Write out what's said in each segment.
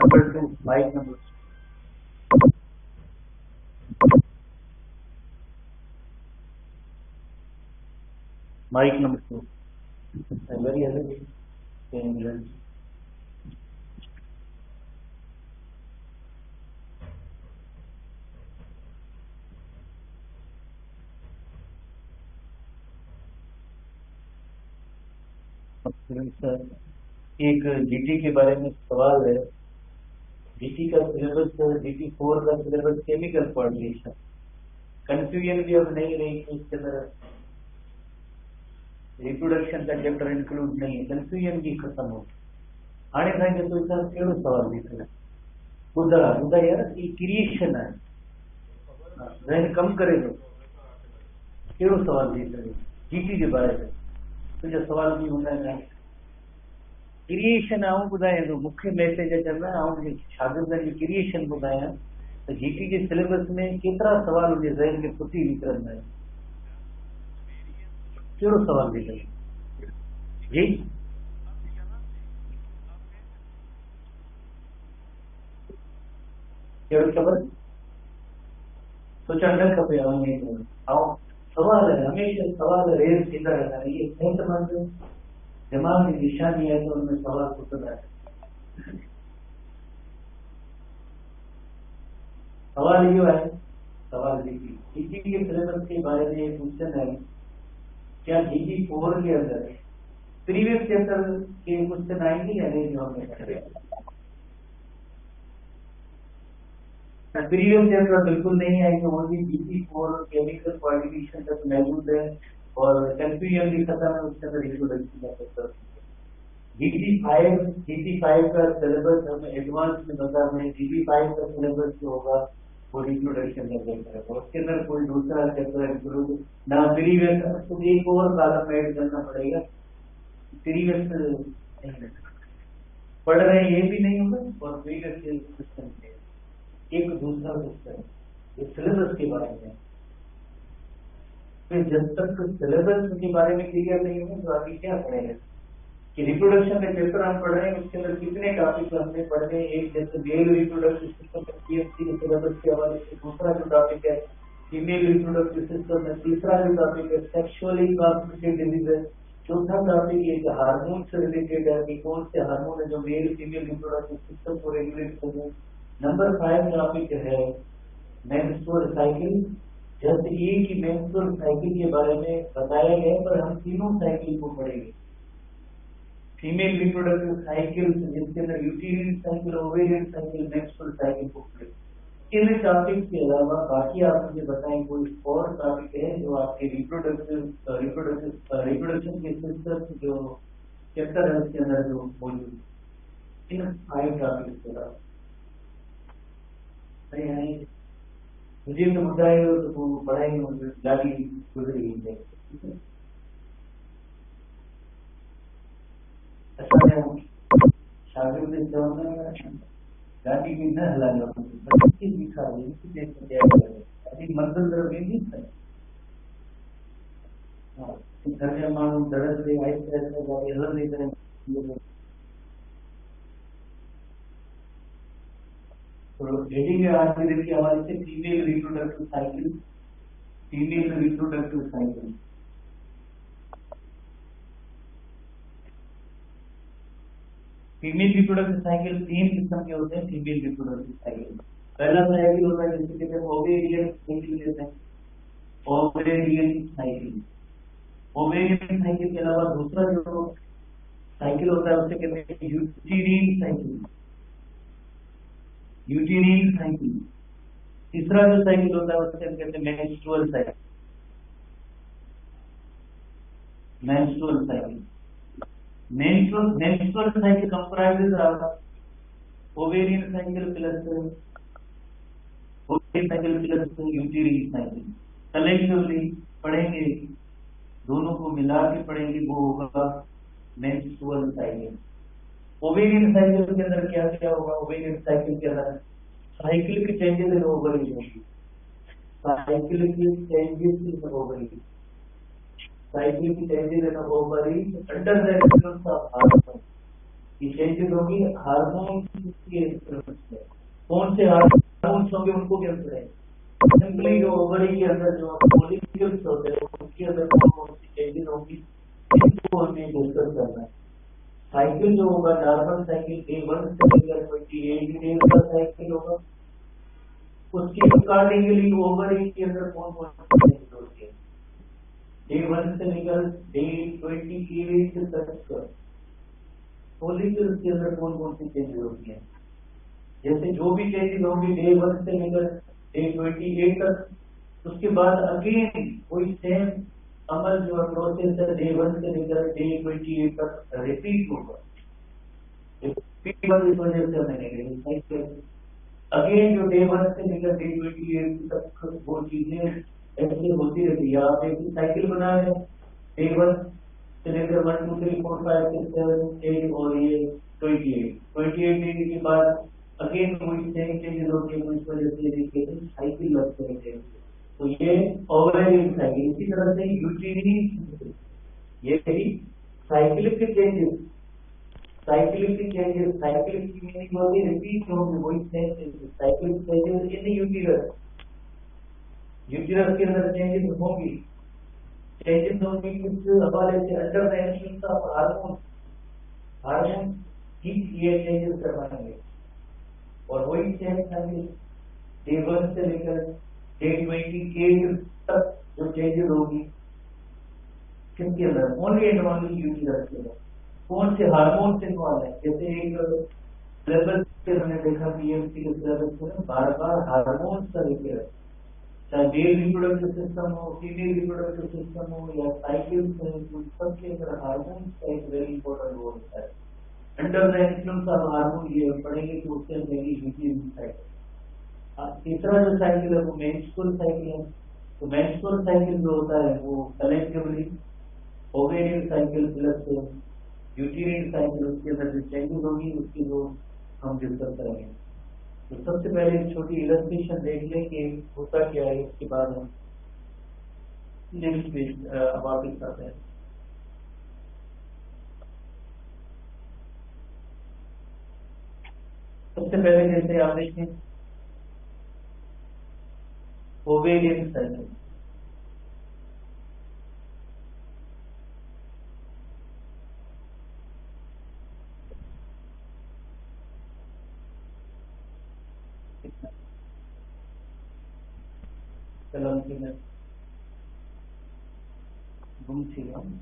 Number 2, mic number 2. Mic number 2. I'm very happy in England. Sir एक GT के बारे में सवाल है। जीटी का सिलेबस जीटी 4 का सिलेबस केमिकल कोऑर्डिनेशन, कंफ्यूजन भी अब नहीं रही कि इसके अंदर रिप्रोडक्शन का चैप्टर इंक्लूड नहीं है, कंफ्यूजन भी खत्म हो आने खाएंगे तो इसका केड़ो सवाल दिख बुधा यार ये क्रिएशन है जहन कम करे तो केड़ो सवाल दिख रहे जीटी के बारे में तुझे सवाल भी होना है क्रिएशन आऊं ॿुधायां तो मुख्य मैसेज अचनि ऐं शागिर्दनि जी क्रिएशन ॿुधायां तो जीटी के सिलेबस में केतिरा सवाल उनके ज़हन में फुटी निकिरंदा आहिनि कहिड़ो सवाल निकिरे जी कहिड़ो ख़बर सोचणु न खपे ऐं सवाल हमेशह सवाल रेज़ थींदा रहंदा आहिनि इहे सिहतमंद दिमाग की निशानी है तो उनमें सवाल पुछंदा है। सवाल ये है सवाल जीटी के सिलेबस के बारे में एक क्वेश्चन है क्या जीटी 4 के अंदर प्रीवियस चैप्टर के क्वेश्चन आएंगे या नहीं जो हमने करे प्रीवियस चैप्टर बिल्कुल नहीं आएंगे ओनली जीटी 4 केमिकल कोऑर्डिनेशन तक मौजूद है और कंफ्यूजन भी खत्म है उसके अंदर रिप्रोडक्शन का चैप्टर जीटी 5 का सिलेबस हम एडवांस में बता रहे हैं। जीटी 5 का सिलेबस जो होगा वो रिप्रोडक्शन का चैप्टर है और उसके अंदर कोई दूसरा चैप्टर इंक्लूड ना प्रीवियस तो एक और कॉलम ऐड करना पड़ेगा प्रीवियस पढ़ रहे हैं ये भी नहीं होगा और प्रीवियस क्वेश्चन एक दूसरा क्वेश्चन ये सिलेबस के बारे में फिर जब तक सिलेबस के बारे में क्लियर नहीं होगा तो आगे क्या पढ़ेगा कि रिप्रोडक्शन का चैप्टर हम पढ़ रहे हैं उसके अंदर कितने टॉपिक हमने पढ़ने एक जैसे मेल रिप्रोडक्टिव सिस्टम में पीएचडी के सिलेबस के हवाले से दूसरा जो टॉपिक है फीमेल रिप्रोडक्टिव सिस्टम में तीसरा जो टॉपिक है सेक्सुअली ट्रांसमिटेड डिजीज है चौथा टॉपिक एक हार्मोन से रिलेटेड है कि कौन से हार्मोन है जो मेल फीमेल रिप्रोडक्टिव सिस्टम को रेगुलेट करें। नंबर 5 टॉपिक है मेंस्ट्रुअल साइकिल जैसे ये कि मेंस्ट्रुअल साइकिल के बारे में बताया गया पर हम तीनों साइकिल को पढ़ेंगे फीमेल रिप्रोडक्टिव साइकिल जिसके अंदर यूटेरिन cycle ovarian cycle menstrual cycle को पढ़ेंगे। इन टॉपिक के अलावा बाकी आप मुझे बताएं कोई और टॉपिक है जो आपके रिप्रोडक्शन के सिस्टम जो चैप्टर है उसके अंदर जो मौजूद इन 5 टॉपिक के अलावा मुझे तो बताए तो पढ़ाई गाड़ी गुजरी है शागिर्द गाड़ी भी न हलाने मंजिल तरफ वेंदी घर जा माण्हू दड़त ते आहिस्ते आहिस्ते गाड़ी हलंदी करे तो हेडिंग है आज की देखिए हमारे से female reproductive cycle female reproductive cycle female reproductive cycle 3 किस्म के होते हैं फीमेल रिप्रोडक्टिव साइकिल पहला साइकिल होता है जिसे कहते हैं ओवेरियन साइकिल कहते हैं ओवेरियन साइकिल के अलावा दूसरा जो साइकिल होता है उसे कहते हैं यूटेरिन साइकिल तीसरा जो साइकिल होता है उसे कहते हैं menstrual cycle comprises ovarian cycle plus यूटेरिन cycle collectively पढ़ेंगे दोनों को मिला के पढ़ेंगे वो होगा मेंस्ट्रुअल साइकिल। ओवेरियन साइकिल के अंदर क्या क्या होगा ओवेरियन साइकिल के अंदर साइकिल के चेंजेस इन ओवरी होंगे साइकिल की changes in ovary under the influence of hormone ये चेंजेस होगी हार्मोन के influence में। कौन से हार्मोन्स होंगे उनको क्या पड़ेगा, सिंपली जो ओवरी के अंदर जो मॉलिक्यूल्स होते हैं उसके अंदर कौन सी चेंजेस होंगी इसको हमें डिस्कस करना है। साइकिल जो होगा नॉर्मल साइकिल A1 से लेकर 28 डेज का साइकिल होगा, उसके अकॉर्डिंगली ओवरी के अंदर कौन कौन सी चेंजेस होती है Day1 से लेकर Day 28 तक फॉलिकल्स के अंदर कौन कौन सी चेंजेस होती है। जैसे जो भी चेंजेस होंगी Day1 से लेकर Day 28 तक, उसके बाद अगेन वही सेम अमल जो है प्रोसेस है Day1 से लेकर Day 28 तक रिपीट होगा। रिपीट इस वजह से मैंने अगेन जो Day1 से लेकर Day 28 तक वो चीजें ऐसे होती रहती है। आप एक साइकिल बनाए हैं Day1 से लेकर 1 2 3 4 5 6 7 8 और ये 28 डे के बाद अगेन वही सेम चेंजेस होती है। इस वजह से देखिए साइकिल लगते हैं। तो ये ओवरऑल साइकिल, इसी तरह से यूटीरी ये भी cyclic changes, cyclic changes, cyclic की मीनिंग होती है रिपीट होगी वही same changes. Cyclic changes in uterus, uterus के अंदर चेंजेस होंगी, चेंजेस होंगी कुछ हवाले से under the influence of hormone, hormone ही ये चेंजेस करवाएंगे। और वही सेम चेंजेस Day1 से लेकर Day 28 तक जो चेंजेस होगी किसके अंदर, ओनली एंड ओनली यूटीरस के अंदर। कौन से हार्मोन से इन्वॉल्व है, जैसे एक सिलेबस से हमने देखा पीएमसी के सिलेबस में बार बार हार्मोन्स का जिक्र है, चाहे मेल रिप्रोडक्टिव सिस्टम हो, फीमेल रिप्रोडक्टिव सिस्टम हो या साइकिल्स है, सबके अंदर हार्मोन्स का एक वेरी इंपॉर्टेंट रोल होता है। Under the influence of hormone ये पढ़ेंगे तो उससे मेरी यूटीरस साइकिल। तीसरा जो साइकिल है वो मेंस्ट्रुअल साइकिल है। तो मेंस्ट्रुअल साइकिल जो होता है वो collectively ovarian cycle plus uterine cycle, उसके अंदर जो चेंजेस होगी उसकी जो हम डिस्कस करेंगे। तो सबसे पहले एक छोटी इलस्ट्रेशन देख लें कि होता क्या है, इसके बाद हम नेक्स्ट पेज वापिस आते हैं। सबसे पहले जैसे आप देखें ओवेरियन साइकिल, कलम में गुम थी हम।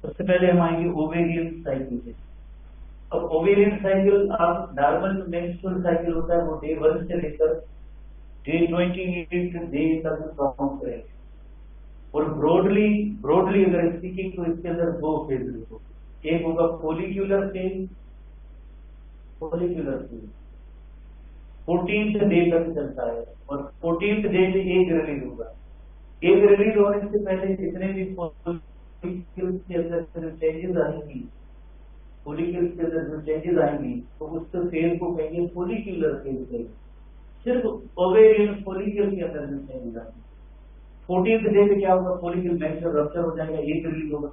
सबसे पहले हम आएंगे ओवेरियन साइकिल पे। अब ओवेरियन साइकिल आप नॉर्मल मेंस्ट्रुअल साइकिल होता है वो Day1 से लेकर Day 28 डे तक काउंट करेंगे। और ब्रॉडली अगर स्पीकिंग तो इसके अंदर दो फेज होगा, एक होगा फोलिक्यूलर फेज, फोलिक्यूलर फेज 14th डे तक चलता है और 14th डे में एग रिलीज होगा। एग रिलीज होने से पहले जितने भी फॉलिकल्स के अंदर जो चेंजेस आएंगी, फॉलिकल्स के अंदर जो चेंजेस आएंगी तो उस फेज को कहेंगे फॉलिक्यूलर फेज कहेंगे। सिर्फ ओवेरियन फॉलिकल के अंदर जो चेंजेस आएंगे 14th डे में क्या होगा, फॉलिकल मैच्योर रप्चर हो जाएगा, एग रिलीज होगा।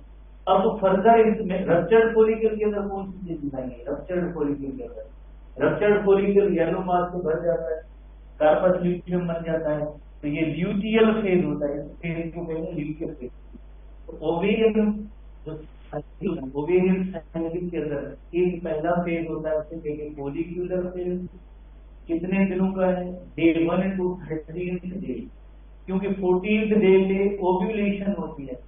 अब तो फर्दर इसमें रप्चर्ड फॉलिकल के अंदर कौन सी चीजें आएंगी, रप्चर्ड फॉलिकल के अंदर रप्चर्ड फॉलिकल येलो मास से भर जाता है, कार्पस ल्यूटियम बन जाता है, तो ये ल्यूटियल फेज होता है, इस फेज को कहेंगे ल्यूटियल फेज। तो ओवेरियन जो ओवेरियन साइकिल के अंदर एक पहला फेज होता है उसे कहेंगे फॉलिक्यूलर फेज। कितने दिनों का है, Day1 to 13th डे, क्योंकि 14th डे में ओव्यूलेशन होती है।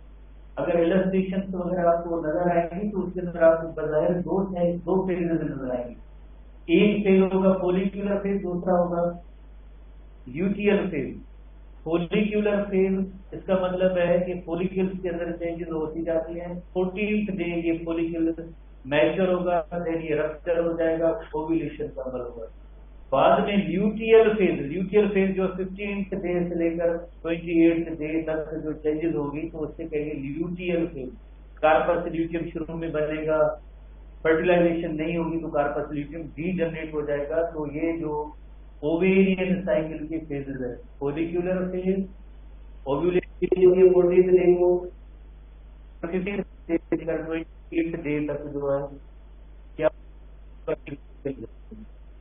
अगर इलस्ट्रेशन वगैरह आपको नजर आएंगी तो उसके अंदर आपको बजाय दो फेजेस नजर आएंगे। एक फेज होगा फॉलिक्यूलर फेज, दूसरा होगा ल्यूटियल फेज। फॉलिक्यूलर फेज इसका मतलब है कि फॉलिकल्स के अंदर चेंजेस होती जाती हैं। 14th डे ये फॉलिकल मैच्योर होगा, फिर ये रप्चर हो जाएगा, ओव्यूलेशन का अमल होगा। बाद में ल्यूटियल फेज जो 15th डे से लेकर 28th डे तक जो चेंजेस होगी तो उससे कहेंगे ल्यूटियल फेज। कार्पस ल्यूटियम शुरू में बनेगा, फर्टिलाइजेशन नहीं होगी तो कार्पस ल्यूटियम डी जनरेट हो जाएगा। तो ये जो ओवेरियन साइकिल के फेजेस है। Follicular phase, ovulation 40th day को, 15th डे का 28th डे तक जो है क्या,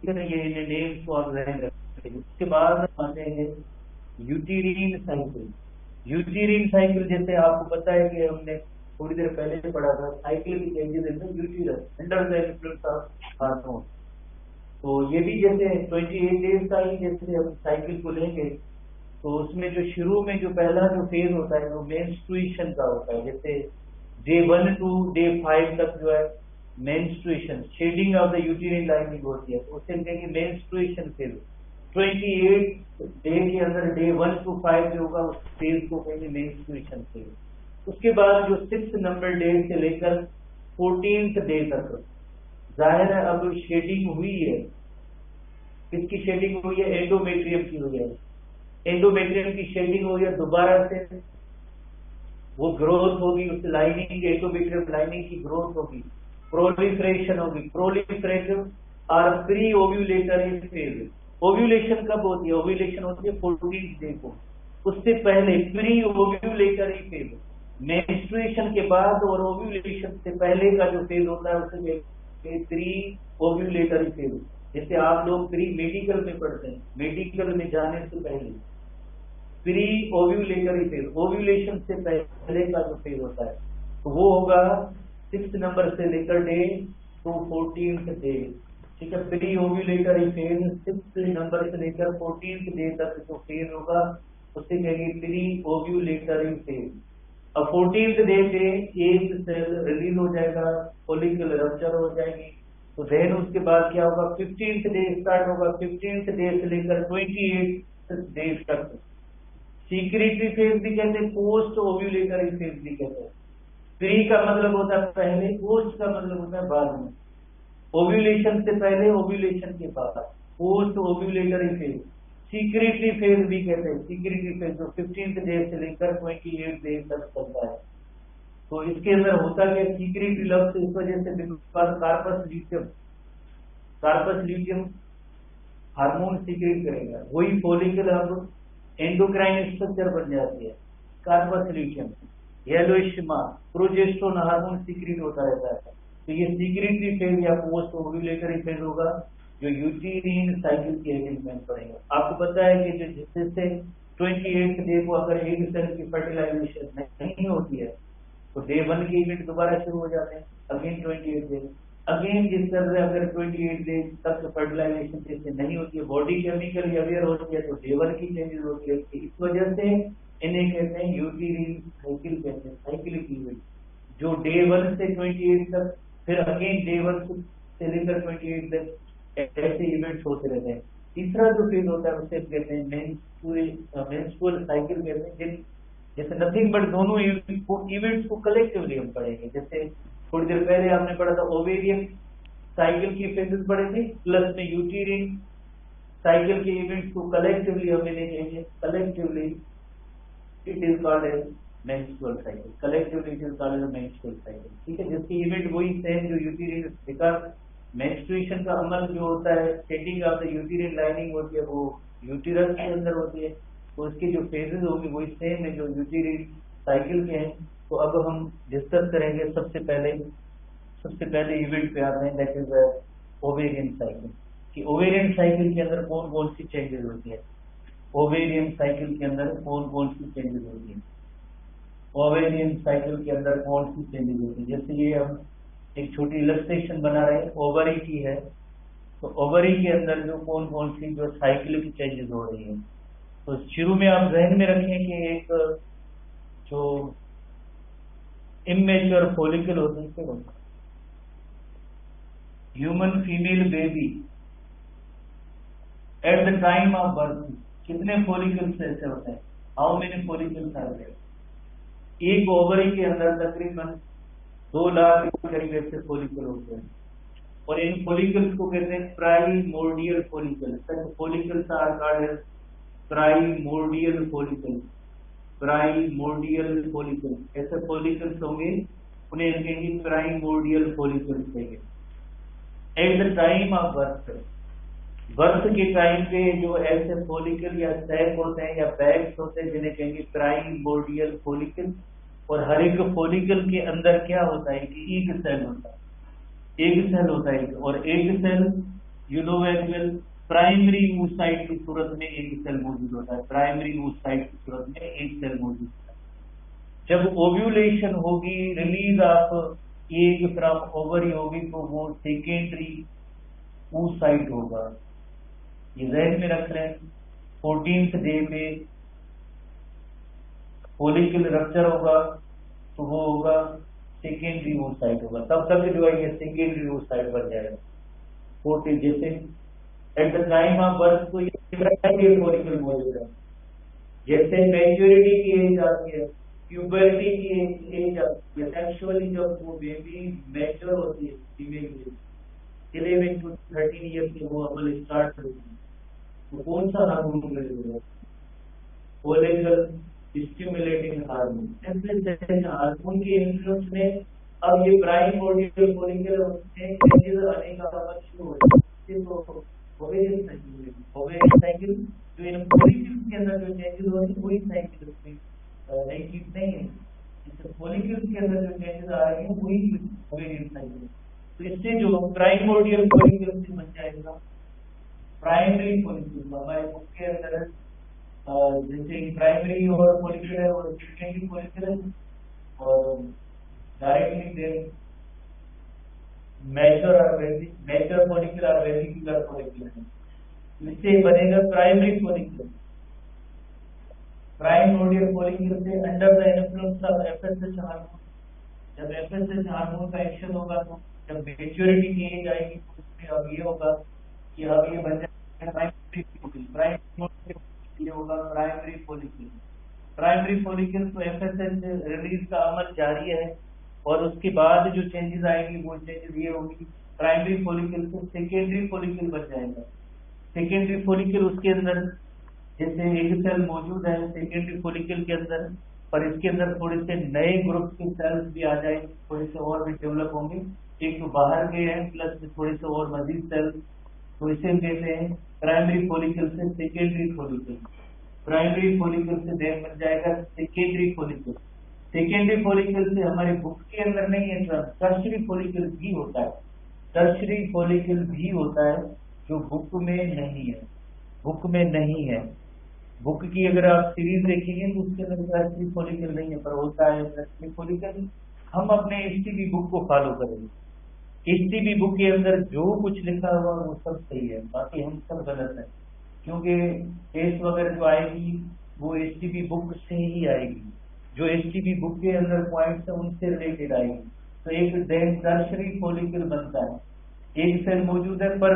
ये नेम्स को आप ध्यान रखेंगे। उसके बाद आते हैं यूटीरिन साइकिल। यूटीरिन साइकिल जैसे आपको पता है कि हमने थोड़ी देर पहले पढ़ा था, साइकिल की changes in the uterus under the influence of hormone. तो ये भी जैसे 28 डेज का ही जैसे हम साइकिल को लेंगे तो उसमें जो शुरू में जो पहला जो फेज होता है वो मेंस्ट्रुएशन का होता है। जैसे डे 1 to डे 5 तक जो है menstruation, shedding of the uterine lining होती है, तो उसे कहेंगे मेंस्ट्रुएशन फेज। 28 डे के अंदर डे 1 to 5 जो होगा उस फेज को कहेंगे मेंस्ट्रुएशन फेज। उसके बाद जो 6 नंबर डे से लेकर 14th डे तक जाहिर है अब शेडिंग हुई है। किसकी शेडिंग हुई है? एंडोमेट्रियम की हुई है। एंडोमेट्रियम की शेडिंग हुई है, दोबारा से वो ग्रोथ होगी, उस लाइनिंग एंडोमेट्रियम लाइनिंग की ग्रोथ होगी, प्रोलिफरेशन होगी। प्रोलिफरेशन और प्री ओव्यूलेटरी फेज। ओव्यूलेशन कब होती है? ओव्यूलेशन होती है 14th डे को। उससे पहले प्री ओव्यूलेटरी फेज, मेंस्ट्रुएशन के बाद और ओव्यूलेशन से पहले का जो फेज होता है उसे प्री ओव्यूलेटरी फेज। जैसे आप लोग प्री मेडिकल में पढ़ते हैं, मेडिकल में जाने से पहले प्री ओव्यूलेटरी फेज, ओव्यूलेशन से पहले का जो फेज होता है तो वो होगा 6 नंबर से लेकर डे टू 14th डे। ठीक है, प्री ओव्यूलेटरी फेज 6 नंबर से लेकर 14th डे तक जो फेज होगा उसे कहेंगे प्री ओव्यूलेटरी फेज। अब 14th डे पे एक सेल रिलीज हो जाएगा, फॉलिकल रप्चर हो जाएगी। तो देन उसके बाद क्या होगा? 15th डे स्टार्ट होगा, 15th डे से लेकर 28th डे तक सीक्रेटरी फेज भी कहते हैं, पोस्ट ओव्यूलेटरी फेज भी कहते हैं। प्री का मतलब होता है पहले, पोस्ट का मतलब होता है बाद में। ओव्यूलेशन से पहले, ओव्यूलेशन के बाद, post ovulatory phase. Secretory phase भी कहते हैं, सीक्रेटरी फेज जो 15th डे से लेकर 28 डे तक चलता है। तो इसके अंदर होता क्या? सीक्रेटरी लफ्ज इस वजह से corpus luteum, corpus luteum hormone secrete करेगा, वही फॉलिकल अब एंडोक्राइन स्ट्रक्चर बन जाती है। Corpus luteum yellowish mark, progesterone hormone secrete होता रहता है। तो ये सीक्रेटरी फेज या पोस्ट ओव्यूलेटरी फेज होगा जो यूटीरिन साइकिल के एजेंट में पड़ेगा। आपको पता है कि जिससे 28th डे को अगर एग सेल की फर्टिलाइजेशन नहीं होती है तो डे 1 के इवेंट दोबारा शुरू हो जाते हैं, अगेन 28 डे। अगेन जिस तरह से अगर 28 डे तक फर्टिलाइजेशन जैसे नहीं होती है, बॉडी केमिकली अवेयर होती है तो डे 1 की चेंजेस होती है। इस वजह से इन्हें कहते हैं यूटीरिन साइकिल, कहते हैं साइक्लिक इवेंट, जो डे 1 से 28 तक, फिर अगेन डे 1 से लेकर 28 तक ऐसे इवेंट्स होते रहते हैं। तीसरा जो फेज होता है उसे कहते हैं मेंस्ट्रुअल साइकिल कहते हैं, जैसे नथिंग बट दोनों इवेंट्स को कलेक्टिवली हम पढ़ेंगे। जैसे थोड़ी देर पहले आपने पढ़ा था ओवेरियन साइकिल की फेजेस पढ़े थे, प्लस में यूटीरिन साइकिल के इवेंट्स को कलेक्टिवली हम लेंगे। Collectively it is called as menstrual cycle, collectively it is called as menstrual cycle. ठीक है, जिसकी इवेंट वही सेम जो यूटीरिन, बिकॉज मेंस्ट्रुएशन का अमल जो होता है, shading of the uterine lining होती है, वो यूटीरस के अंदर होती है, तो उसके जो फेजेस होंगे वही सेम है जो यूटीरिन साइकिल के हैं। तो अब हम डिस्कस करेंगे सबसे पहले इवेंट पे आते हैं, दैट इज ओवेरियन साइकिल। कि ओवेरियन साइकिल के अंदर कौन कौन सी चेंजेस होती है, ओवेरियन साइकिल के अंदर कौन कौन सी चेंजेस होती है, ओवेरियन साइकिल के अंदर कौन सी चेंजेस होती है। जैसे ये हम एक छोटी इलस्ट्रेशन बना रहे हैं, ओवरी की है, तो ओवरी के अंदर जो कौन कौन सी जो साइक्लिक चेंजेस हो रही है। तो शुरू में आप जहन में रखें कि एक जो इमेच्योर फॉलिकल होते हैं, human female baby at the time of birth कितने फॉलिकल्स ऐसे होते हैं, how many follicles are there. एक ओवरी के अंदर तकरीबन 2 लाख के करीब ऐसे फॉलिकल होते हैं, और इन फॉलिकल्स को कहते हैं primordial follicle. Follicles are called as primordial follicle, primordial follicle. ऐसे फॉलिकल्स होंगे उन्हें कहेंगे प्राइमोर्डियल फॉलिकल्स कहेंगे। At the time of birth, birth के टाइम पे जो ऐसे फोलिकल या सैक होते हैं या बैग्स होते हैं जिन्हें कहेंगे प्राइमोर्डियल फोलिकल, और हर एक फोलिकल के अंदर क्या होता है कि एक सेल होता है, एक सेल होता है, और एक cell you know as well primary oocyte की सूरत में एक सेल मौजूद होता है, प्राइमरी oocyte की सूरत में एक सेल मौजूद होता है। जब ओव्यूलेशन होगी, release of egg from ovary होगी, तो वो सेकेंडरी oocyte होगा। ये जहन में रख लें। 14th डे पे फोलिकल रप्चर होगा तो वो होगा सेकेंडरी oocyte होगा, तब तक जो है ये सेकेंडरी oocyte बन जाएगा। 14 जैसे eight the time of birth तो ये प्राइमरी फोलिकल मौजूद है। जैसे मैच्योरिटी की एज आती है, प्यूबर्टी की एज आती है, सेक्सुअली जब वो बेबी मैच्योर होती है फीमेल 11 to 13 ईयर की वो अमल स्टार्ट होती है, तो कौन सा हार्मोन लगेगा? Follicle stimulating hormone. हार्मोन के इन्फ्लुएंस में अब ये प्राइमोर्डियल फोलिकल में चेंजेस आने का अमल शुरू हो जाता है। तो ओवेरियन साइकिल जो इन फोलिकल्स के अंदर जो चेंजेस होते हैं वही साइकिल उसमें नई चीज नहीं है। जैसे फोलिकल्स के अंदर जो चेंजेस आ रहे हैं वही ओवेरियन साइकिल। तो इससे जो प्राइमोर्डियल फोलिकल से बन जाएगा प्राइमरी फोलिकल। हमारे बुक के अंदर जैसे प्राइमरी और फोलिकल है और सेकेंडरी फोलिकल है, और डायरेक्टली देन मैच्योर फोलिकल और वेसिकुलर फोलिकल है। इससे बनेगा प्राइमरी फोलिकल। प्राइमोर्डियल फोलिकल से under the influence of FSH hormone, जब एफएसएच हार्मोन का एक्शन होगा तो जब मैच्योरिटी की एज आएगी तो उसमें अब ये होगा कि अब ये बन जाएगा प्राइमरी फोलिकल। प्राइमरी होगा प्राइमरी फोलिकल। प्राइमरी फोलिकल तो एफएसएच रिलीज का अमल जारी है, और उसके बाद जो चेंजेस आएंगी वो चेंजेस ये होगी प्राइमरी फोलिकल से सेकेंडरी फोलिकल बन जाएगा। सेकेंडरी फोलिकल उसके अंदर जैसे एक सेल मौजूद है सेकेंडरी फोलिकल के अंदर, पर इसके अंदर थोड़े से नए ग्रुप के सेल्स भी आ जाएंगे, थोड़े से और भी डेवलप होंगे। एक तो बाहर के हैं प्लस थोड़े से और मजीद सेल्स, तो इसे हम कहते हैं प्राइमरी फोलिकल से सेकेंडरी फोलिकल। प्राइमरी फोलिकल से देर बन जाएगा सेकेंडरी फोलिकल। सेकेंडरी फोलिकल से हमारे बुक के अंदर नहीं है, टर्शियरी फोलिकल भी होता है। टर्शियरी फोलिकल भी होता है जो बुक में नहीं है, बुक में नहीं है। बुक की अगर आप सीरीज देखेंगे तो उसके अंदर टर्शियरी फोलिकल नहीं है, पर होता है टर्शियरी फोलिकल। हम अपने एचटीबी बुक को फॉलो करेंगे। एचटीबी बुक के अंदर जो कुछ लिखा हुआ वो सब सही है, बाकी हम सब गलत है, क्योंकि टेस्ट वगैरह जो आएगी वो एचटीबी बुक से ही आएगी, जो एचटीबी बुक के अंदर पॉइंट्स है उनसे रिलेटेड आएगी। तो एक टर्शियरी फोलिकल बनता है, एक सेल मौजूद है, पर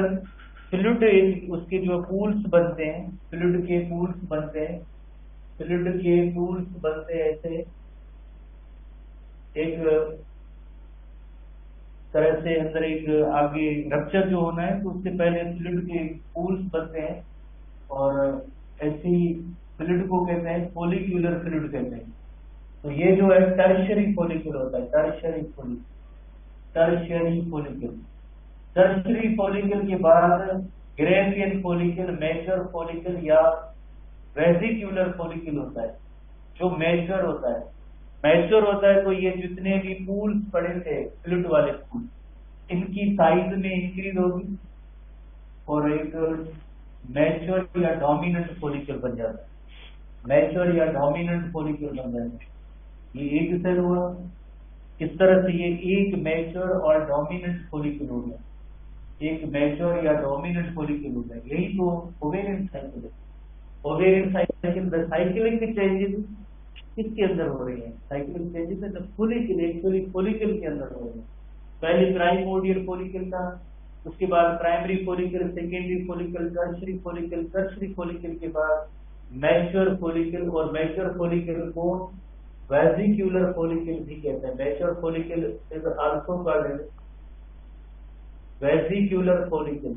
फ्लूइड उसके जो पूल्स बनते हैं, फ्लूइड के पूल्स बनते हैं, फ्लूइड के पूल्स बनते हैं ऐसे एक तरह से अंदर एक आगे रप्चर जो होना है तो उससे पहले फ्लूइड के पूल्स बनते हैं, और ऐसी फ्लूइड को कहते हैं फोलिक्यूलर फ्लूइड कहते हैं। तो ये जो है टर्शियरी फोलिकल होता है, tertiary follicle. Tertiary follicle, tertiary follicle के बाद ग्रेवियन फोलिकल, मैच्योर फोलिकल या वेसिक्यूलर फोलिकल होता है। जो मैच्योर होता है, मैच्योर होता है तो ये जितने भी पूल्स पड़े थे फ्लूइड वाले पूल, इनकी साइज में इंक्रीज होगी और एक मैच्योर या डोमिनेंट फोलिकल बन जाता है। मैच्योर या डोमिनेंट फोलिकल बन जाता है। ये एक सेल हुआ, इस तरह से ये एक मैच्योर और डोमिनेंट फोलिकल हो गया, एक मैच्योर या डोमिनेंट फोलिकल हो गया। यही तो ओवेरियन साइकिल है। Ovarian cycle, the cyclic changes किसके अंदर हो रही है? साइक्लिक चेंजेस है फोलिकल, एक्चुअली फोलिकल के अंदर हो रही है। पहले प्राइमोर्डियल फोलिकल था, उसके बाद primary follicle, secondary follicle, tertiary follicle, tertiary follicle के बाद मैच्योर फोलिकल, और मैच्योर फोलिकल को वेसिक्यूलर फोलिकल भी कहते हैं। Mature follicle is also called vesicular follicle.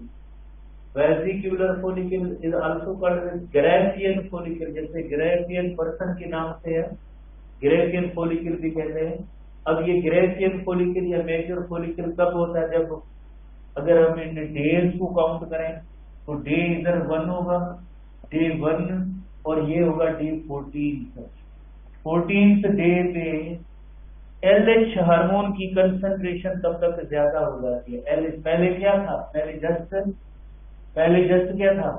Vesicular follicle is also called Graafian follicle, जैसे ग्रेवियन पर्सन के नाम से है, ग्रेवियन फोलिकल भी कहते हैं। अब ये ग्रेवियन फोलिकल या मैच्योर फोलिकल कब होता है? जब अगर हम इन डेज को काउंट करें तो डे इधर 1 होगा, डे 1, और ये होगा डे 14। 14th डे पे LH हार्मोन की कंसंट्रेशन तब तक ज्यादा हो जाती है। LH पहले क्या था, पहले जस्ट क्या था,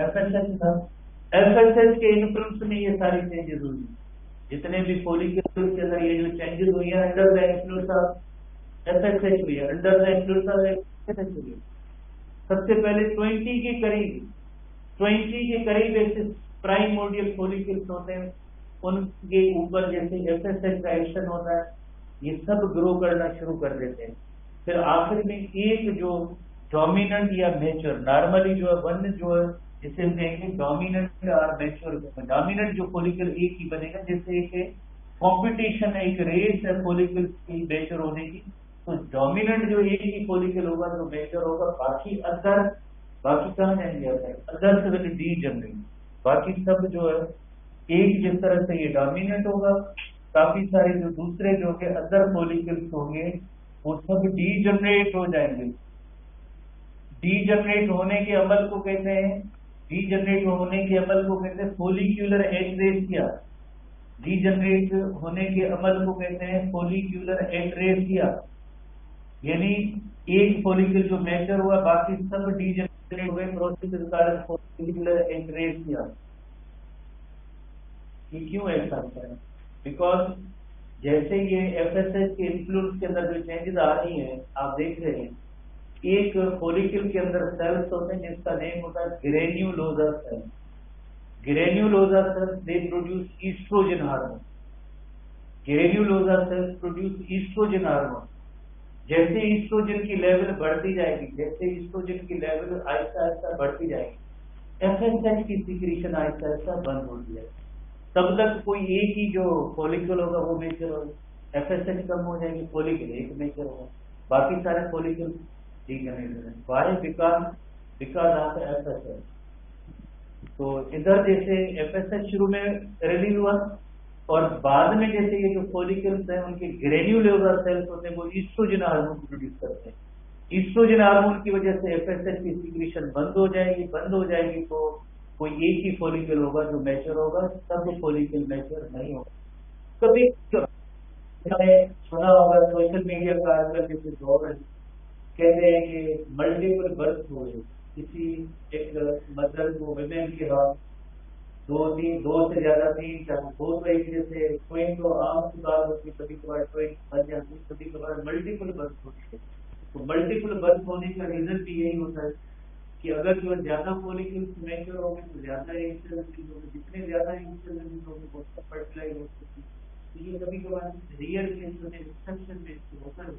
FSH था। FSH के इन्फ्लुएंस में ये सारी चेंजेस हुई, जितने भी फॉलिक्यूल्स के अंदर ये जो चेंजेस हुई है under the influence of FSH हुई है, under the influence of FSH हुई है। सबसे पहले 20 के करीब ऐसे प्राइमोर्डियल फॉलिक्यूल्स होते हैं, उनके ऊपर जैसे FSH का एक्शन होता है, ये सब ग्रो करना शुरू कर देते हैं। फिर आखिर में एक जो डोमिनेंट या मैच्योर, नॉर्मली जो है 1 जो है जिसे हम कहेंगे डोमिनेंट और मैच्योर, डोमिनेंट जो फॉलिकल एक ही बनेगा, जैसे एक कंपटीशन है, एक रेस है फॉलिकल की मैच्योर होने की, तो डोमिनेंट जो एक ही फॉलिकल होगा जो मैच्योर होगा, बाकी कहाँ जाएंगे, अदर से पहले डीजनरेट, बाकी सब जो है एक जिस तरह से ये डोमिनेंट होगा, काफी सारे जो दूसरे जो के अदर फॉलिकल्स होंगे वो सब डीजनरेट हो जाएंगे। डीजनरेट होने के अमल को कहते हैं, फॉलिक्यूलर एट्रेसिया। डीजनरेट होने के अमल को कहते हैं फॉलिक्यूलर एट्रेसिया, यानी एक फॉलिकल जो मैच्योर हुआ बाकी सब डीजनरेट हुए, process is called follicular atresia. ये क्यों ऐसा होता है? बिकॉज जैसे ये FSH के इन्फ्लुएंस के अंदर जो चेंजेस आ रही हैं, आप देख रहे हैं एक फॉलिकल के अंदर सेल्स होते हैं जिसका नेम होता है granulosa cell. Granulosa cells they produce oestrogen hormone. Granulosa cells produce oestrogen hormone. जैसे ईस्ट्रोजन की लेवल बढ़ती जाएगी, जैसे ईस्ट्रोजन की लेवल आहिस्ता आहिस्ता बढ़ती जाएगी, FSH की सिक्रीशन आहिस्ता आहिस्ता बंद होती है। तब तक कोई एक ही जो फॉलिकल होगा वो मैच्योर होगा, FSH कम हो जाएगी, फॉलिकल एक मैच्योर होगा, बाकी सारे follicle why because of FSH। तो इधर जैसे FSH शुरू में रिलीज हुआ, और बाद में जैसे ये जो फॉलिकल्स हैं उनके ग्रेन्युलोसा सेल्स होते हैं वो ईस्ट्रोजन हार्मोन प्रोड्यूस करते हैं। ईस्ट्रोजन हार्मोन की वजह से FSH की सिक्रीशन बंद हो जाएगी, तो कोई एक ही फॉलिकल होगा जो मैच्योर होगा, सब फॉलिकल मैच्योर नहीं होगा। कभी सुना होगा सोशल मीडिया का आजकल जैसे दौर है, कहते हैं कि मल्टीपल बर्थ हुए, किसी एक मदर को विमेन के बाद दो से ज्यादा 3-4 दो तो एक जैसे ट्विन तो आम की बात होती है, कभी कभार ट्विन बन जाती, कभी कभार मल्टीपल बर्थ होती है। तो मल्टीपल बर्थ होने का रीजन भी यही होता है कि अगर जो ज्यादा फॉलिकल्स मैच्योर होंगे तो ज्यादा एंगस्टर रिलीज होंगे, जितने ज्यादा एंगस्टर रिलीज होंगे वो सब फर्टिलाइज हो सकती है। तो ये कभी कभार रियर केस में एक्सेप्शन में होता है,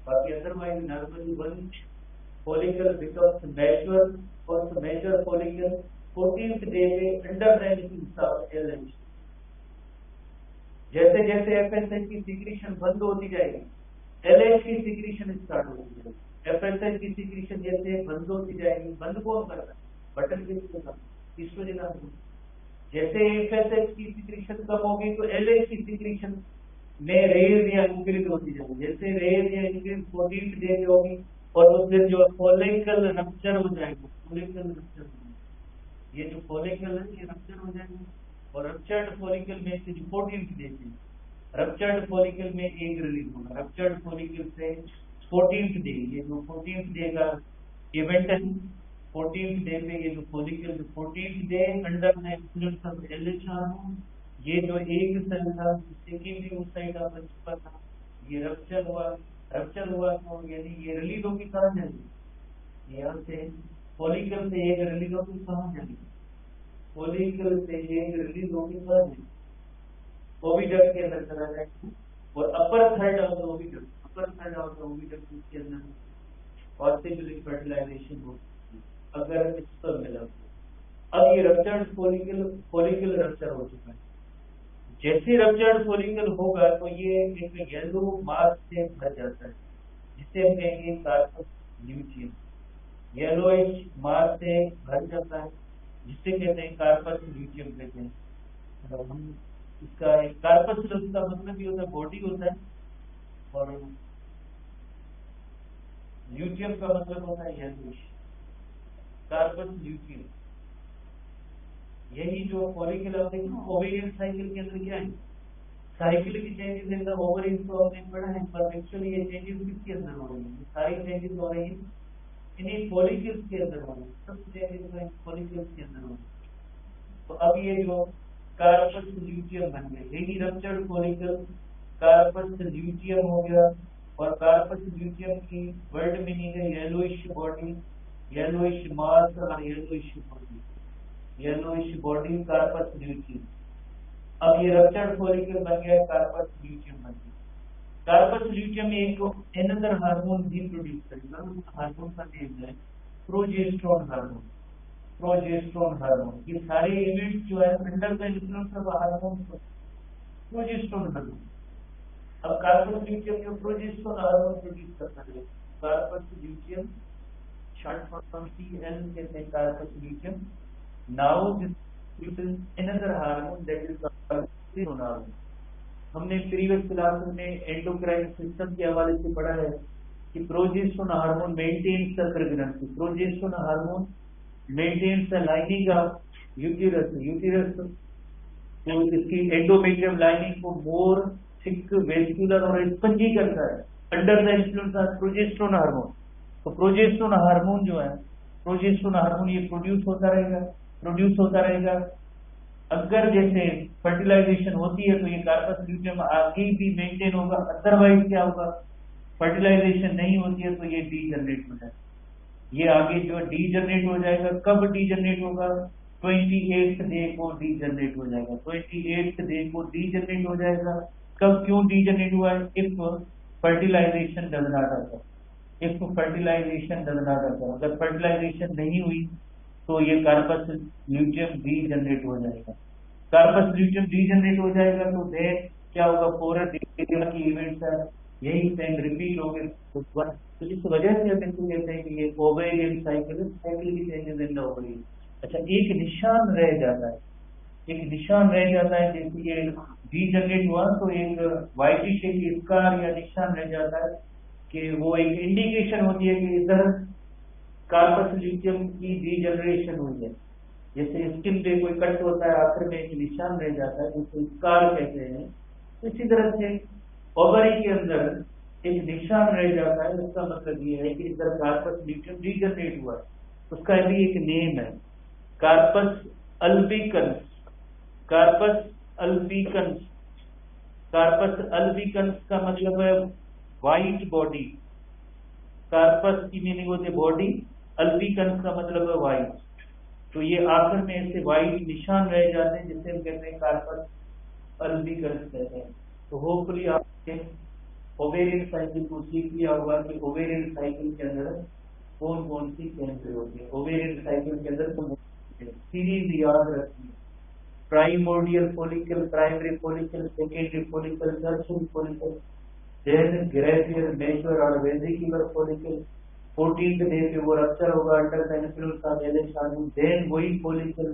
बाकी otherwise normally 1 follicle becomes mature, और मैच्योर फॉलिकल 14th डे पे under the influence of LH। जैसे जैसे FSH की सिक्रीशन बंद होती जाएगी, LH की सिक्रीशन स्टार्ट होती जाएगी। FSH की सिक्रीशन जैसे बंद होती जाएगी, बंद कौन कर रहा है, बटन के ईस्ट्रोजन हार्मोन। जैसे FSH की सिक्रीशन कम होगी तो LH की सिक्रीशन में रेज या इंक्रीज होती जाएगी। जैसे रेज या इंक्रीज 14th डे पे होगी, और उस दिन जो फॉलिकल रप्चर हो जाएगा, फॉलिकल रप्चर, ये जो फॉलिकल है ये रप्चर हो जाएगा, और रप्चर्ड फॉलिकल में से 14th डे पे रप्चर्ड फॉलिकल में एक रिलीज होगा। रप्चर्ड फॉलिकल से 14th डे, ये जो 14th डे का इवेंट है, 14th डे पे ये जो follicle, 14th day under the influence of LH hormone, ये जो एक सेल था जिसकी भी उस साइड आप बचा था, ये रप्चर हुआ तो यानी ये रिलीज होगी कहाँ जाएगी, यहाँ से फॉलिकल से एक रिलीज होगी कहाँ जाएगी, फॉलिकल से एक रिलीज होगी कहाँ जाएगी, ओविडक्ट के अंदर चला जाएगा, और अपर थर्ड ऑफ द ओविडक्ट के अंदर ऑस्टिकुलेट फर्टिलाइजेशन हो अगर इस पर मिला। अब ये रप्चर्ड फॉलिकल रप्चर हो चुका है। जैसे रप्चर्ड फॉलिकल होगा तो ये एक येलो मास से भर जाता है, जिसे हम कहेंगे कार्पस ल्यूटियम। येलोइश मास से भर जाता है जिसे कहते हैं कार्पस ल्यूटियम कहते हैं। हम इसका एक कार्पस का मतलब भी होता है बॉडी होता है, और ल्यूटियम का मतलब होता है येलोइश। Corpus luteum. यही जो फॉलिकल आप देख रहे हो ओवेरियन साइकिल के अंदर क्या है, साइकिल की चेंजेस इन द ओवरी को आपने पढ़ा है, पर एक्चुअली ये चेंजेस किसके अंदर हो रही है, सारी चेंजेस हो रही है इन्हीं फॉलिकल्स के अंदर हो रही है, सब चेंजेस फॉलिकल्स के अंदर हो रही है। तो अब ये जो कार्पस ल्यूटियम बन गया, यही रप्चर्ड फॉलिकल कार्पस ल्यूटियम हो गया। और कार्पस ल्यूटियम की वर्ड मीनिंग है येलोइश बॉडी, येलोइश मास और yellowish body, yellowish body corpus luteum. अब ये रप्चर्ड फॉलिकल बन गया कार्पस ल्यूटियम बन गया। कार्पस ल्यूटियम एक अनदर हार्मोन भी प्रोड्यूस करेगा, उस हार्मोन का नेम है प्रोजेस्टेरोन हार्मोन, प्रोजेस्टेरोन हार्मोन। ये सारे इवेंट्स जो है under the influence of hormone progesterone hormone. अब कार्पस ल्यूटियम जो प्रोजेस्टेरोन हार्मोन प्रोड्यूस करता है, corpus luteum short form CL कहते हैं corpus luteum. Now this is another hormone that is progesterone hormone. हमने प्रीवियस क्लास में एंडोक्राइन सिस्टम के हवाले से पढ़ा है कि progesterone hormone maintains the pregnancy, progesterone hormone maintains the lining of uterus, uterus तो इसकी एंडोमेट्रियम लाइनिंग को मोर थिक वेस्कुलर और स्पंजी करता है under the influence of progesterone hormone. तो प्रोजेस्टेरोन हार्मोन जो है, प्रोजेस्टेरोन हार्मोन ये प्रोड्यूस होता रहेगा। अगर जैसे फर्टिलाइजेशन होती है तो ये कार्पस ल्यूटियम आगे भी मेंटेन होगा, अदरवाइज क्या होगा, फर्टिलाइजेशन नहीं होती है तो ये डीजनरेट हो जाएगा, ये आगे जो डीजनरेट हो जाएगा। कब डीजनरेट होगा, 28th डे को डीजनरेट हो जाएगा, 28th डे को डीजनरेट हो जाएगा। कब, क्यों डीजनरेट हुआ है, if fertilisation does not occur, if fertilisation does not occur, अगर फर्टिलाइजेशन नहीं हुई तो ये कार्पस ल्यूटियम डीजनरेट हो जाएगा। कार्पस ल्यूटियम डीजनरेट हो जाएगा तो देन क्या होगा, पूरा की इवेंट्स है यही सेम रिपीट हो गए। तो इस वजह से हम इसको कहते हैं कि ये ओवेरियन साइकिल, साइकिल की चेंजेस इन द ओवरी। अच्छा, एक निशान रह जाता है, एक निशान रह जाता है, जैसे ये डीजनरेट हुआ तो एक व्हाइटिश एक स्कार या निशान रह जाता है कि वो एक इंडिकेशन होती है कि इधर कार्पस ल्यूटियम की डीजनरेशन हुई है। जैसे स्किन पे कोई कट होता है आखिर में एक निशान रह जाता है जिसको स्कार कहते हैं, इसी तरह से ओवरी के अंदर एक निशान रह जाता है, उसका मतलब ये है कि इधर कार्पस ल्यूटियम डीजनरेट हुआ है। उसका भी एक नेम है corpus albicans, corpus albicans. Corpus albicans का मतलब है व्हाइट बॉडी, कार्पस की मीनिंग होती है बॉडी, अल्बिकन्स का मतलब है व्हाइट। तो ये आखिर में ऐसे व्हाइट निशान रह जाते हैं जिसे हम कहते हैं कार्पस अल्बिकन्स कहते हैं। तो होपफुली आपने ओवेरियन साइकिल को सीख लिया होगा कि ओवेरियन साइकिल के अंदर कौन कौन सी चेंजेस होती है, ओवेरियन साइकिल के अंदर कौन सीरीज याद रखनी है, primordial follicle, primary follicle, secondary follicle, tertiary follicle, then gradual, mature और वेसिकुलर फॉलिकल। 14th डे पे वो रप्चर होगा under the influence of LH hormone, then वही फॉलिकल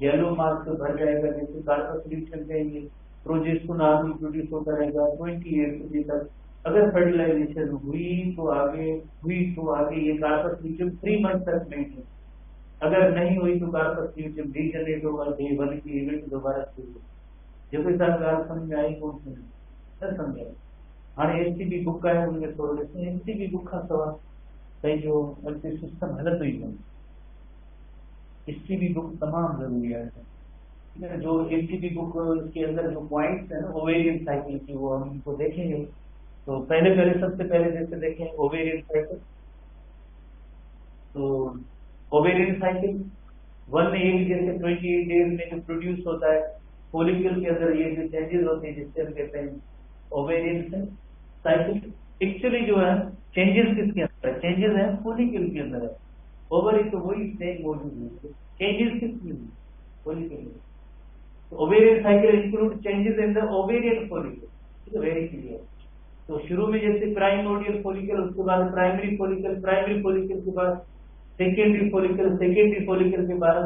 येलो मार्क से भर जाएगा, जैसे कार्पस ल्यूटियम कहेंगे, प्रोजेस्टेरोन हार्मोन प्रोड्यूस होता रहेगा 28th डे तक। अगर फर्टिलाइजेशन हुई तो आगे ये कार्पस ल्यूटियम 3 मंथ तक मेंटेन, अगर नहीं हुई तो कार्पस ल्यूटियम डीजनरेट होगा, डे 1 की इवेंट दोबारा शुरू होगी। जब इस बात समझ में आई कौन से समझे हाँ एसटीबी बुक का है उनमें थोड़े से एसटीबी बुक का सवाल सही जो सिस्टम हालत हुई है, एसटीबी बुक तमाम जरूरी है। जो एसटीबी बुक के अंदर जो पॉइंट्स है ना ओवेरियन साइकिल की वो हम इनको देखेंगे। तो सबसे पहले जैसे देखें ओवेरियन साइकिल, तो ओवेरियन साइकिल 1 एग जैसे 28 डेज में जो प्रोड्यूस होता है फॉलिकल के अंदर ये जो चेंजेस होते हैं जिससे हम कहते हैं ओवेरियन साइकिल। एक्चुअली जो है चेंजेस किसके अंदर है, चेंजेस है फॉलिकल के अंदर है, ओवरी तो वही सेम मौजूद है, चेंजेस किसमें है फॉलिकल में। तो ovarian cycle include changes in the ovarian follicle, it is very clear. तो शुरू में जैसे प्राइमोर्डियल फॉलिकल, उसके बाद प्राइमरी फॉलिकल, प्राइमरी फॉलिकल के बाद सेकेंडरी फॉलिकल, सेकेंडरी फॉलिकल के बाद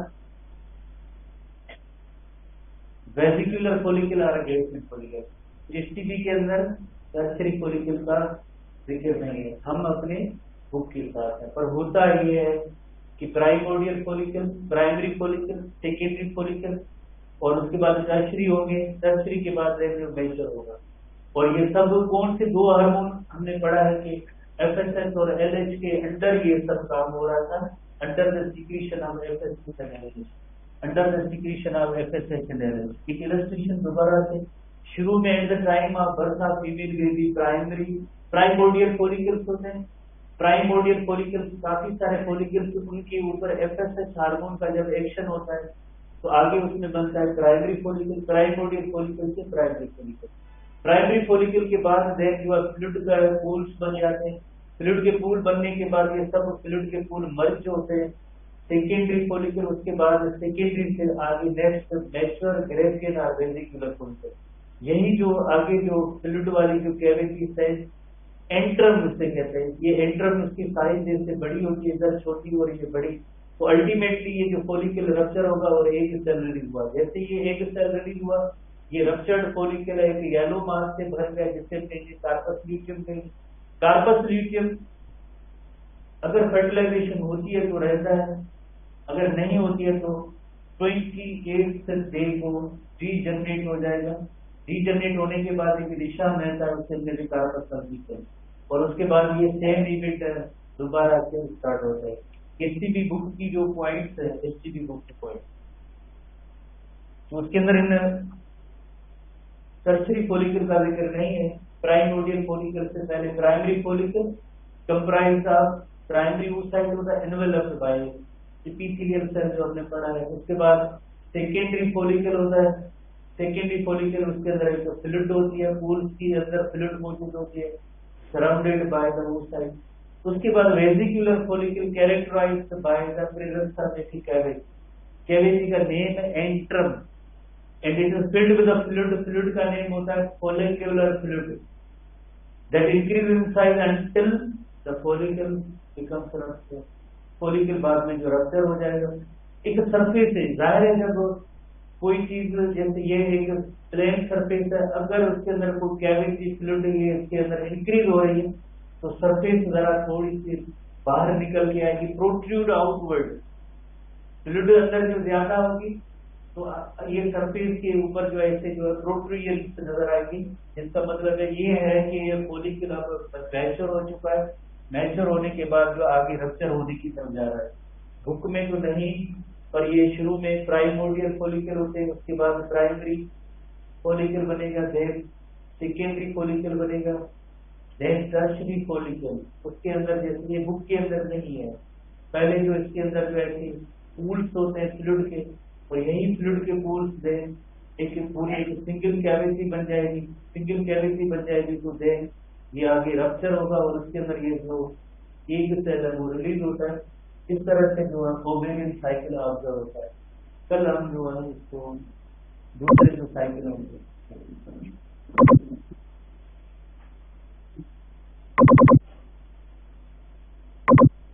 वेसिकुलर फॉलिकल और गैस्ट्रिक फॉलिकल। एसटीबी के अंदर टर्शियरी फॉलिकल का जिक्र नहीं है, हम अपने बुक के साथ है। पर होता ये है कि primordial follicle, primary follicle, secondary follicle, और उसके बाद टर्शरी होंगे, टर्शरी के बाद मेजर होगा। और ये सब कौन से दो हार्मोन हमने पढ़ा है कि एफएसएच और एलएच के अंडर ये सब काम हो रहा था, under the secretion of FSH and LH, under the secretion of FSH and LH. एक इलस्ट्रेशन दोबारा से, शुरू में eight the time of birth of female baby primordial follicles होते हैं। प्राइमोर्डियल फॉलिकल्स, काफी सारे फॉलिकल्स, उनके ऊपर एफएसएच हार्मोन का जब एक्शन होता है तो आगे उसमें बनता है प्राइमरी फॉलिकल, प्राइमोर्डियल फॉलिकल से प्राइमरी फॉलिकल। प्राइमरी फॉलिकल के बाद देन जो फ्लूइड का पूल्स बन जाते हैं, फ्लूइड के पूल बनने के बाद ये सब फ्लूइड के पूल मर्ज होते हैं। सेकेंडरी फॉलिकल, उसके बाद सेकेंडरी से आगे नेक्स्ट मैच्योर ग्रेवियन और वेसिकुलर फॉलिकल। यही जो आगे जो फ्लूइड वाली जो कैविटीज है, एंट्रम उससे कहते हैं, ये एंट्रम उसकी साइज जैसे बड़ी होती है, इधर छोटी और ये बड़ी, तो अल्टीमेटली ये जो फॉलिकल रप्चर होगा और एक सेल रिलीज हुआ। जैसे ये एक सेल रिलीज हुआ, ये रप्चर्ड फॉलिकल एक येलो मास से भर गया जिससे कहेंगे कार्पस ल्यूटियम कहेंगे। कार्पस ल्यूटियम अगर फर्टिलाइजेशन होती है तो रहता है, अगर नहीं होती है तो 28 डे को रीजनरेट हो जाएगा। रीजनरेट होने के बाद एक दिशा में रहता है, उससे कार्पस ल्यूटियम, और उसके बाद ये सेम इवेंट दोबारा से स्टार्ट होता है। एचटीबी बुक की जो पॉइंट्स है, एचटीबी बुक के पॉइंट, तो उसके अंदर इन टर्शरी फॉलिकल का जिक्र नहीं है। प्राइमोर्डियल फॉलिकल से पहले primary follicle comprise of primary oocyte होता है एनवेलप्ड बाय एपिथेलियल सेल जो हमने पढ़ा है। उसके बाद सेकेंडरी फॉलिकल होता है, सेकेंडरी फॉलिकल उसके अंदर एक फ्लूइड होती है, पूल्स के अंदर फ्लूइड मौजूद होती है, सराउंडेड बाय द oocyte। उसके बाद vesicular follicle characterised by the presence of एसी कैविटी। कैविटी का नेम है antrum and it is filled with the fluid. Fluid का नेम होता है follicular fluid that increases in size until the follicle becomes ruptured. follicle बाद में जो rupture हो जाएगा। एक सरफेस है, जाहिर है जब कोई चीज जैसे ये एक प्लेन सरफेस है, अगर उसके अंदर कोई कैविटी फ्लूइड ये इसके अंदर इंक्रीज हो रही है तो सरफेस जरा थोड़ी सी बाहर निकल के आएगी, प्रोट्रूड आउटवर्ड। फ्लूइड अंदर जो ज्यादा होगी तो ये सरफेस के ऊपर जो ऐसे जो प्रोट्रूजन्स नजर आएगी, जिसका मतलब है ये है कि ये फॉलिकल अब मैच्योर हो चुका है, मैच्योर होने के बाद जो आगे रप्चर होने की तरफ जा रहा है। बुक में तो नहीं, पर ये शुरू में प्राइमोर्डियल फॉलिकल होते हैं, उसके बाद प्राइमरी फॉलिकल बनेगा, देन सेकेंडरी फॉलिकल बनेगा, देन टर्शरी फॉलिकल। उसके अंदर जैसे ये बुक के अंदर नहीं है, पहले जो इसके अंदर जो ऐसे पूल्स होते हैं फ्लूइड के, और यही फ्लूइड के पूल्स देन एक पूरी एक सिंगल कैविटी बन जाएगी, सिंगल कैविटी बन जाएगी तो देन ये आगे रप्चर होगा और उसके अंदर ये जो एक सेल है वो रिलीज होता है। इस तरह से जो है ओवेरियन साइकिल ऑब्जर्व होता है। कल हम जो है इसको दूसरे जो साइकिल होंगे